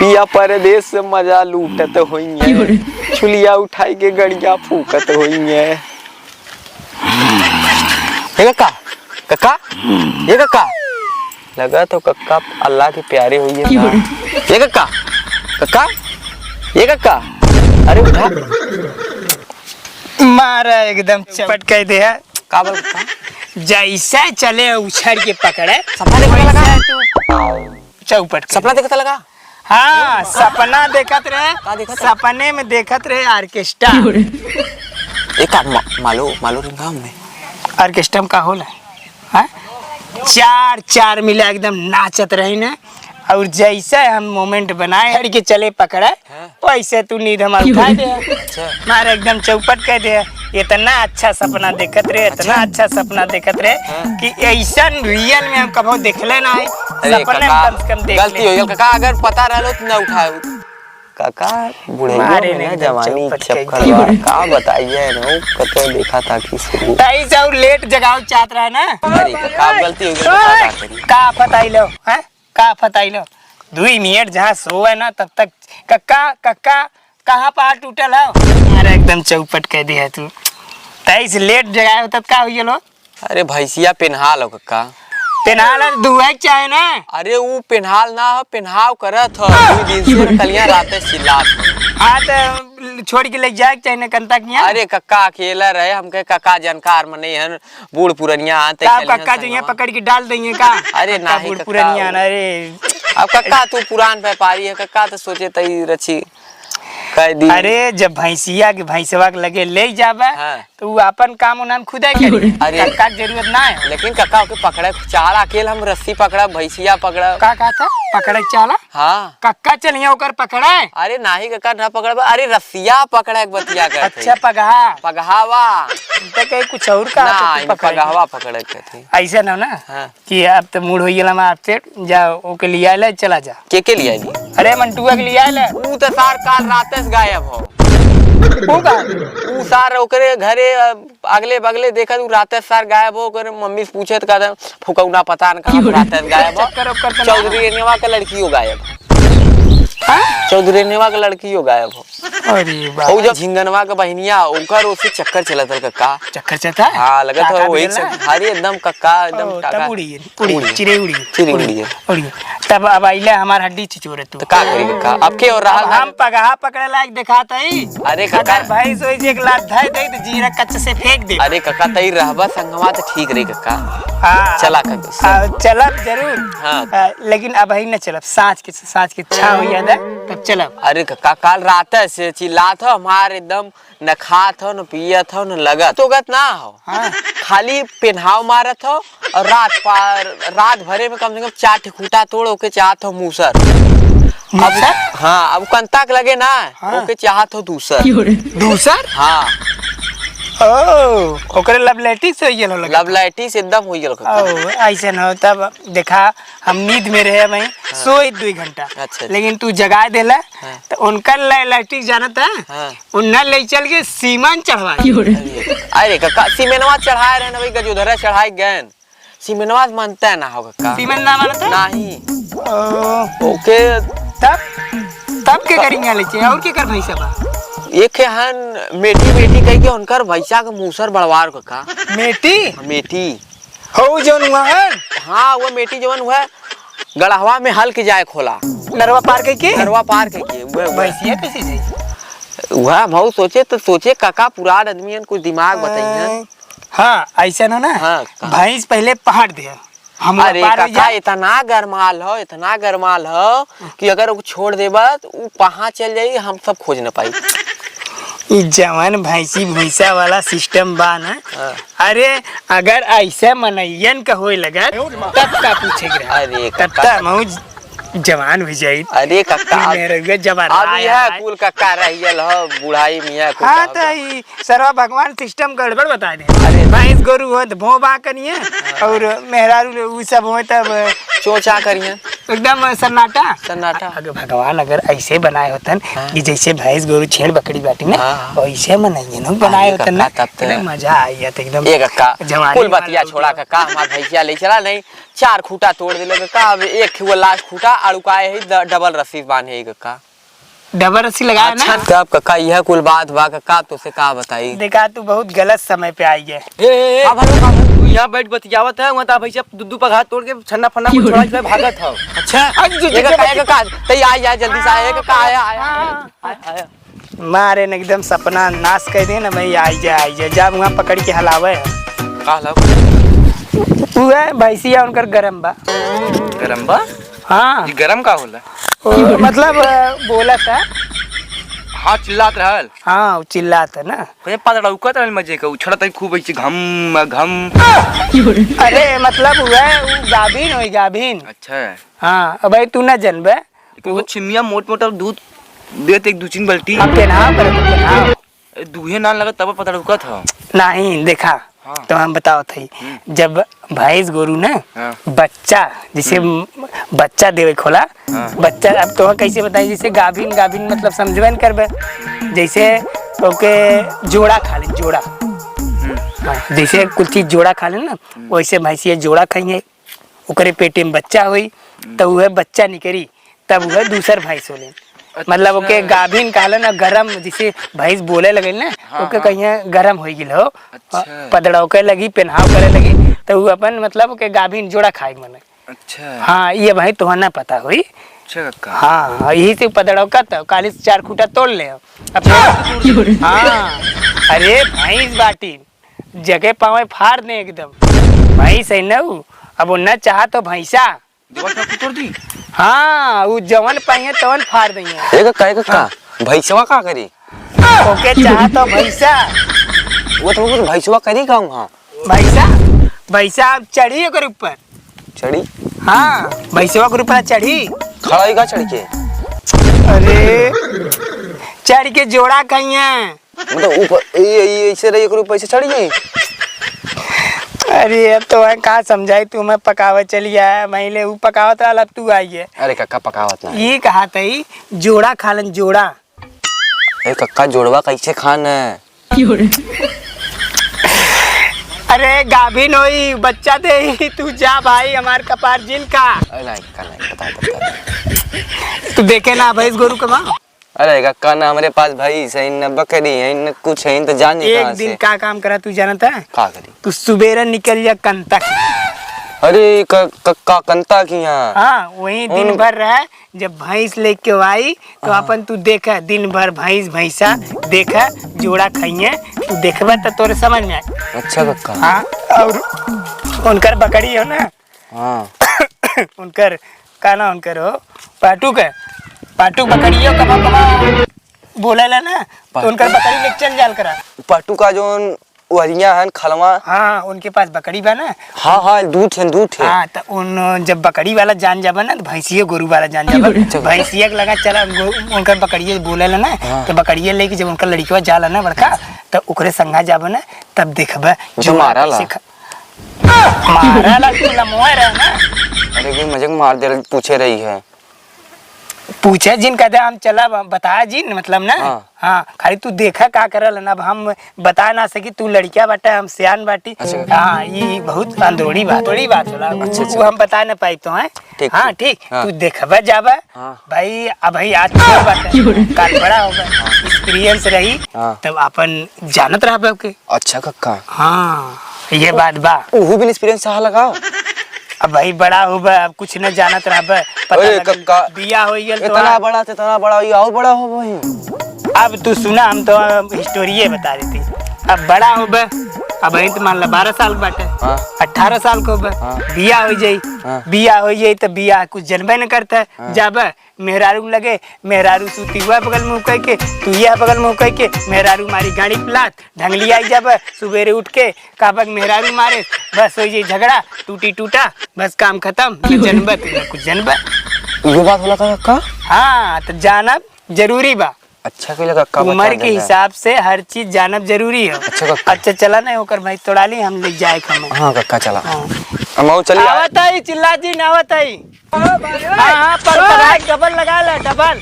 पिया परदेश से मजा लूटत होइए, छुलिया उठाई के गड़िया फूकत होइए। ये कक्का कक्का ये कक्का लगा तो कक्का अल्लाह के प्यारे हुई है। ये कक्का कक्का ये कक्का अरे उठा मारा एकदम चपट कह दे है का बोल कक्का जैसे चले उछड़ के पकड़े सपना देखने लगा तू चौपट सपना देखता लगा। हाँ सपना देखत रहे सपने में देखत रहे ऑर्केस्ट्रा एक मालूम रिंगा में ऑर्केस्ट्रा का होला हाँ चार चार मिला एकदम नाचत रही ना और जैसे हम मोमेंट बनाए हड़ के चले पकड़े वैसे तू नींद हमारा उठा दे मारे एकदम चौपट कह दे। इतना अच्छा सपना देखत रहे इतना अच्छा सपना देखत रहे कि ऐसा रियल में हम कभी देखले ना है सपने में कम से कम देख गलती हो गई कक्का अगर पता रहलो तो ना उठाओ काका बुढ़े ने जवानी चक्कर का बताइए ना कतो देखा था कि ताई जाओ लेट जगाओ चाहत रहा ना अरे काका गलती हो गई का फताई लो हैं का फताई लो 2 मिनट जहाँ सोए ना तब तक कक्का कक्का कहाँ पार टूटल है अरे एकदम चौपट कह दिया तू ताई से लेट जगाए तब का हुई लो। अरे भैंसिया पेनहाल हो कक्का पेनहाल दुआ चाहे ना अरे वो पेनहाल ना हो पेनहाव करत हो 2 दिन से कलियां रात चिल्लात हाँ तो छोड़ के ले जाए चाहे ना कंता किया अरे कक्का अकेला रहे हमके कक्का जानकार मने हन बूढ़ पुरनिया आते कक्का जो यहाँ पकड़ के डाल देंगे का अरे ना बूढ़ पुरनिया अरे अब कक्का तू पुरान व्यापारी है कक्का तो सोचे तई रची कह दी अरे जब भैंसिया के भैंसवा के लगे ले जाबा तो वो अपन काम उन्हें खुद ही करी अरे कक्का की जरूरत ना है लेकिन कक्का के पकड़े चाला अकेले हम रस्सी पकड़ा भैंसिया पकड़ा का था पकड़े चाला हाँ कक्का चलिए ओकर पकड़े अरे नाही कक्का ना पकड़ अरे रस्सिया पकड़े बतिया कर अच्छा पगहा पगहावा तो कहीं कुछ और का ना पगहावा पकड़े थे ऐसा ना ना कि अब तो मूड हो गया मैं आपसे जाओ ओके लिए आले चला जा के लिए आई अरे मंटुआ के लिए आले ऊ तो सार काल रात से गायब हो ऊ सार ओकरे घरे अगले बगले देखा तू रात सार गायब हो कर मम्मी से पूछे तो कहता फुकौना पता न कहां रात गायब हो चौधरी नेवा का लड़कियों गायब चौधरी नेवा का लड़कियों गायब हो अरे बाप ओ जब झिंगनवा का बहनिया ओकर उसे चक्कर चलत है कक्का चक्कर चलता हां लगत हो वही अरे एकदम कक्का एकदम टाका उड़ी चिड़े उड़ी तब अब आइले हमार हड्डी छिचोरे तू तो का करी कक्का अब के और रहा हम पगहा पकड़े लायक दिखात हई अरे कक्का भाई सोई जे एक लात धाय दे तो जीरा कच्चे से फेंक दे अरे कक्का तई रहबा संगवा तो ठीक रही कक्का हां चला कक्का चलब जरूर हां लेकिन अब ही न चलब साँझ के छा हो जाए तब चलब अरे कक्का काल रात से चिल्लात हो हमारे एकदम न खात हो न पियत हो न लगत तो गत ना हो खाली पेनहाव मारत हो और रात भरे में कम से कम 4 ठेकुटा तोड़ ओके चाहत हो मूसर हाँ अब कंतक लगे ना ओके चाहत हो दूसर हाँ ओकरे लवलाइटिस हो गेल हो लवलाइटिस एकदम हो गेल ओ ऐसे न हो तब देखा हम नींद में रहे भाई सोए 2 घंटा लेकिन तू जगा देला तो उनका लवलाइटिस जानत है उन्ना ले चल के सीमन चढ़वा अरे कक्का सीमेनवा चढ़ाए रहे ना भाई गजोधरा चढ़ाई गन सीमेनवा मानता है ना हो कक्का सीमेन ना मानता नहीं ओके तब के करेंगे ले चाहिए और के कर भाई सब एक हन मेटी कह के उनकर भैसा के मूसर बड़वार कक्का मेटी हो जौन हुआ है हाँ वो मेटी जवन हुआ गढ़वा में हल के जाए खोला नरवा पार के भैंसिया कैसे जाए वह बहुत सोचे काका पुरान आदमी कुछ दिमाग बताइए हाँ ऐसा ना भैंस पहले पहाड़ दे अरे काका इतना गरमाल हो कि अगर वो छोड़ देबा तो वहाँ चल जाई हम सब खोज न पाई जवान भैंसा वाला सिस्टम बा ना अरे अगर ऐसे मनैयन का होए लगा तब का पूछेगा अरे तब जवान हो जाई अरे कक्का मेरे जवान अब यह कुल कक्का रहियल हो बुढ़ाई मियां को हां तो ई सर्व भगवान सिस्टम गड़बड़ बता दे अरे भैंस गोरु हो तो भों बा करिए और मेहरारू उ सब हो तब चोचा करिए एकदम सन्नाटा सन्नाटा। अगर भगवान अगर ऐसे बनाए होतन कि जैसे भैंस गोरू छेड़ बकरी बाटी ना वैसे बनाइए ना बनाए होतन ना एकदम मजा आई जाता एकदम। एक कक्का कुल बतिया छोड़ा कक्का हमार भैंसिया ले चला नहीं 4 खूटा तोड़ दिले कक्का। अब एक वो लास्ट खूटा अड़ुकाए है डबल रस्सी बांधे कक्का। डबल रस्सी लगाया ना। अच्छा तब कक्का यह कुल बात बा कक्का तो से का बताई। देखा तू बहुत गलत समय पे आई है। यहाँ बैठ बतियावत है वहाँ भैया दूध पर हाथ तोड़ के छन्ना फन्ना को छोड़ा के भागत है। अच्छा कक्का तई आ जल्दी से आए कक्का आया मारे ने एकदम सपना नाश कर दे ना भाई। आई जा जब वहाँ पकड़ के हलावे का है भैंसिया उनकर गरम बा। गरम बा? हाँ गरम का होला? मतलब बोला था। हाँ चिल्लात रहल। हाँ चिल्लात है ना। कहीं पतड़ौकत रहल मजे का उछड़त है खूब ऐसे घम घम। अरे मतलब हुआ गाभिन होई गाभिन। अच्छा हाँ अब भाई तू ना जनबे तू छिमिया मोट मोटा दूध देत 1-2-3 बाल्टी। अब पेनाव कर पेनाव दूहे ना लगा तब पतड़ौकत है। नहीं देखा हाँ। तो हम बताओ थी जब भैंस गोरू ना बच्चा जैसे बच्चा देवे खोला बच्चा। अब तो कैसे बताइए जैसे गाभिन गाभिन मतलब समझबे न करबे जैसे ओके जोड़ा खा ले जोड़ा। जैसे कुछ चीज जोड़ा खा ले ना वैसे भैंसिया जोड़ा खाइए ओकरे पेटे में बच्चा हुई तब वह बच्चा निकली तब वह दूसर भैंस होले। मतलब ओके गाभिन कहले ना गरम जैसे भैंस बोले लगे ना ओके कहीं गरम हो गिल हो पदड़ौके लगी पेनाव करे लगी तो वो अपन मतलब ओके गाभिन जोड़ा खाए मने। अच्छा हाँ ये भाई तो ना पता हुई। अच्छा कक्का हाँ यही से पदड़ौका तो 4 खूटा तोड़ ले। हाँ अरे भैंस बाटी जगह पावे फाड़ दे एकदम भैंस है ना अब वो न चाह तो भैंसा तोड़ दी। हाँ वो जवन पाइए तवन फाड़ देंगे। एक कक्का भैंसवा का करी ओके चाह तो भैंसा वो तो कुछ भैंसवा करी कहूँ। भैंसा चढ़ी ओकर ऊपर चढ़ी। हाँ भैंसवा के ऊपर चढ़ी खड़ा का चढ़ के। अरे चढ़ के जोड़ा कहिए मतलब ऊपर ऐसे रही ऊपर से चढ़ी गई। अरे अब तो है कहा समझाई तू मैं पकावत चली आया मैले वो पकावत वाला अब तू आई है। अरे कक्का पकावत ना ये कहा था जोड़ा खालन जोड़ा। अरे कक्का जोड़वा कैसे खान है। अरे गाभिन होई बच्चा दे ही तू जा भाई हमार कपार जिन का। तू देखे ना भैंस गोरू कमा। अरे कक्का ना हमारे पास भाई सही न बकरी है न कुछ है तो जान एक दिन का काम करा तू जानता है का करी तू सुबेरा निकल जा कंता। अरे कक्का कंता की यहाँ। हाँ वही दिन भर रहा जब भैंस लेके आई तो अपन तू देखा दिन भर भैंसा देखा जोड़ा खाइए तू देखबा तो तोरे समझ में आए। अच्छा कक्का। हाँ और उनकर बकरी हो ना। हाँ उनकर का ना उनकर हो पाटू बकरियों कमा बोले ला ना तो उनकर बकरी ले चल जाल करा। पाटू का जो वरिया है खलवा। हाँ उनके पास बकरी बा ना। हाँ दूध है। हाँ तो उन जब बकरी वाला जान जाबा ना तो भैंसिया गोरू वाला जान जाबा भैंसिया के लगा चला उनकर बकरिया बोले ला ना तो बकरिया लेके जब उनका लड़किया जाला ना बड़का तो ओकरे संगा जाबा ना तब देखबा जो मारा ला तू लमोए रहा ना। अरे मजे मार दे पूछे रही है पूछे जिन कहते हम चला बता जिन मतलब ना। हाँ खाली तू देखा का करल ना अब हम बता ना सकी तू लड़किया बाटे हम सियान बाटी। हाँ ये बहुत अंदरूनी बात होला। वो हम बता ना पाई तो है। हाँ ठीक तू देखबा जाबा भाई अब भाई आज काल बड़ा होगा एक्सपीरियंस रही तब अपन जानत रहा के। अच्छा कक्का। हाँ ये बात बा वो भी एक्सपीरियंस सहा लगाओ। अब भाई बड़ा होगा अब कुछ न जानत रहा पता बिया हो गया इतना बड़ा ये और बड़ा हो भाई। अब तू सुना हम तो हिस्टोरिये बता रही थी। अब बड़ा हो अब तो मान ला 12 साल बाटे 18 साल को बिया हो जाई तो बिया कुछ जनबे न करता है जब मेहरारू लगे मेहरारू सूती हुआ बगल में उकई के तू यह बगल में उकई के मेहरारू मारी गाड़ी प्लात ढंगली आई जब सुबेरे उठ के काबक मेहरारू मारे बस हो जाई झगड़ा टूटी टूटा बस काम खत्म जनबे कुछ जनबे ये बात होला कक्का। हाँ तो जानब जरूरी बा। अच्छा कक्का उम्र के हिसाब से हर चीज जानब जरूरी है। अच्छा चला नहीं होकर भाई तोड़ा ली हम ले जाए खाने। हाँ कक्का चला। हम चलिए आवत है चिल्ला जी आवत है। हाँ पर डबल लगा ले डबल।